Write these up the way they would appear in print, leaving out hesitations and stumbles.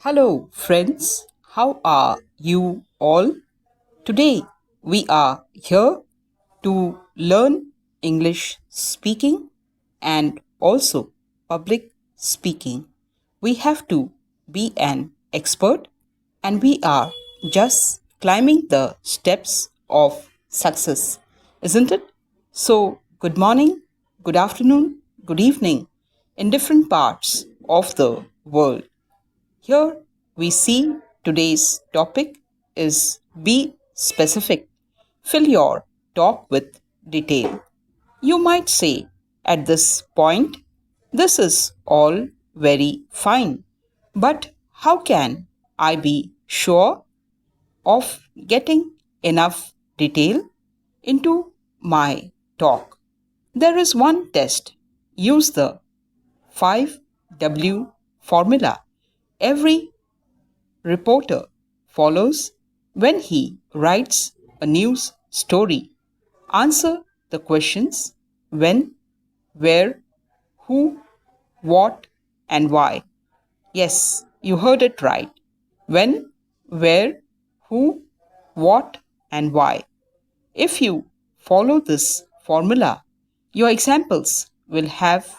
Hello, friends. How are you all? Today we are here to learn English speaking and also public speaking. We have to be an expert and we are just climbing the steps of success, isn't it? So, good morning, good afternoon, good evening in different parts of the world. Here we see today's topic is be specific. Fill your talk with detail. You might say at this point, this is all very fine, but how can I be sure of getting enough detail into my talk? There is one test. Use the 5W formula. Every reporter follows when he writes a news story. Answer the questions when, where, who, what, and why. Yes, you heard it right. When, where, who, what, and why. If you follow this formula, your examples will have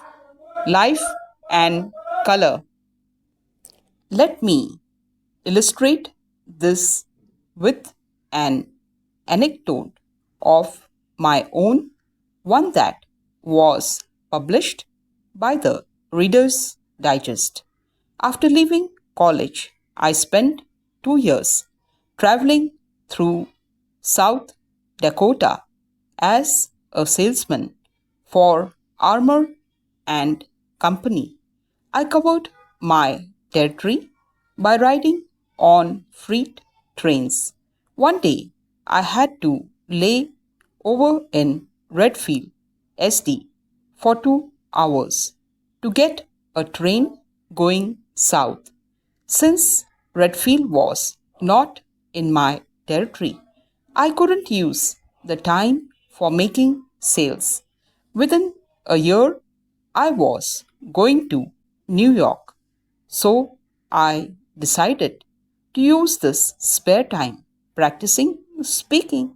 life and color. Let me illustrate this with an anecdote of my own, one that was published by the Reader's Digest. After leaving college, I spent 2 years traveling through South Dakota as a salesman for Armor and Company. I covered my territory by riding on freight trains. One day, I had to lay over in Redfield, SD, for 2 hours to get a train going south. Since Redfield was not in my territory, I couldn't use the time for making sales. Within a year, I was going to New York, so I decided to use this spare time practicing speaking.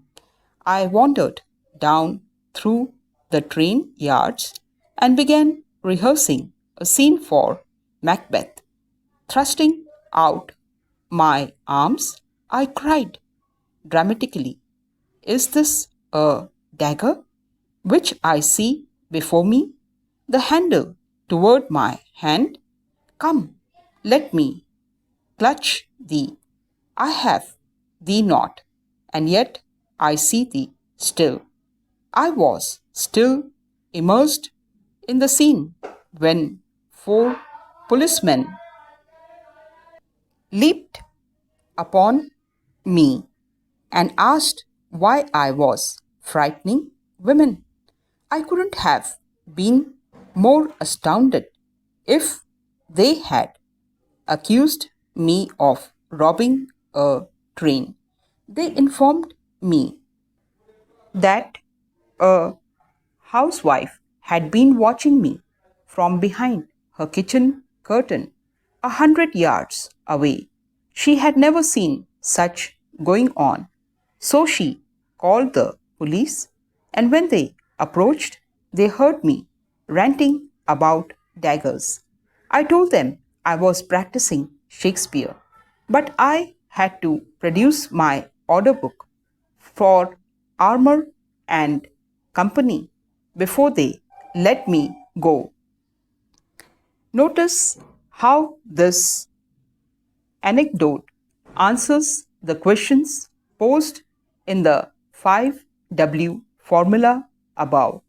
I wandered down through the train yards and began rehearsing a scene for Macbeth. Thrusting out my arms, I cried dramatically, "Is this a dagger which I see before me? The handle toward my hand? Come, let me clutch thee. I have thee not, and yet I see thee still." I was still immersed in the scene when 4 policemen leaped upon me and asked why I was frightening women. I couldn't have been more astounded if they had accused me of robbing a train. They informed me that a housewife had been watching me from behind her kitchen curtain 100 yards away. She had never seen such going on, so she called the police, and when they approached, they heard me ranting about daggers. I told them I was practicing Shakespeare, but I had to produce my order book for Armor and Company before they let me go. Notice how this anecdote answers the questions posed in the 5W formula above.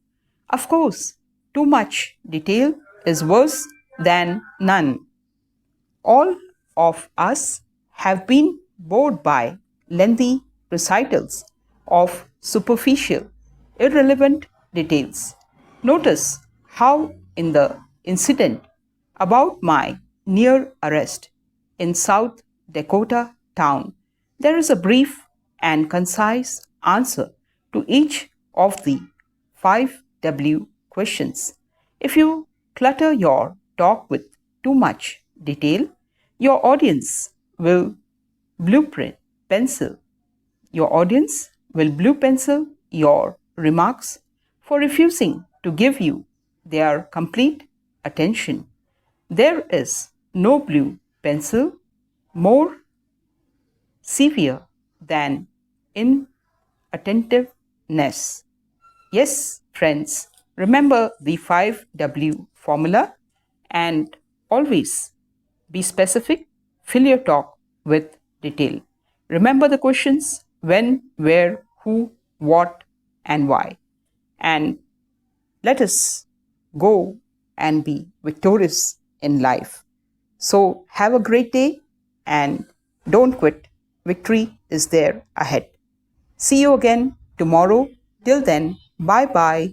Of course, too much detail is worse than none. All of us have been bored by lengthy recitals of superficial, irrelevant details. Notice how, in the incident about my near arrest in South Dakota town, there is a brief and concise answer to each of the 5W questions. If you clutter your talk with too much detail, Your audience will blueprint pencil. Your audience will blue pencil your remarks for refusing to give you their complete attention. There is no blue pencil more severe than inattentiveness. Yes, friends, remember the 5W formula and always be specific, fill your talk with detail. Remember the questions when, where, who, what, and why. And let us go and be victorious in life. So, have a great day and don't quit. Victory is there ahead. See you again tomorrow. Till then, bye bye.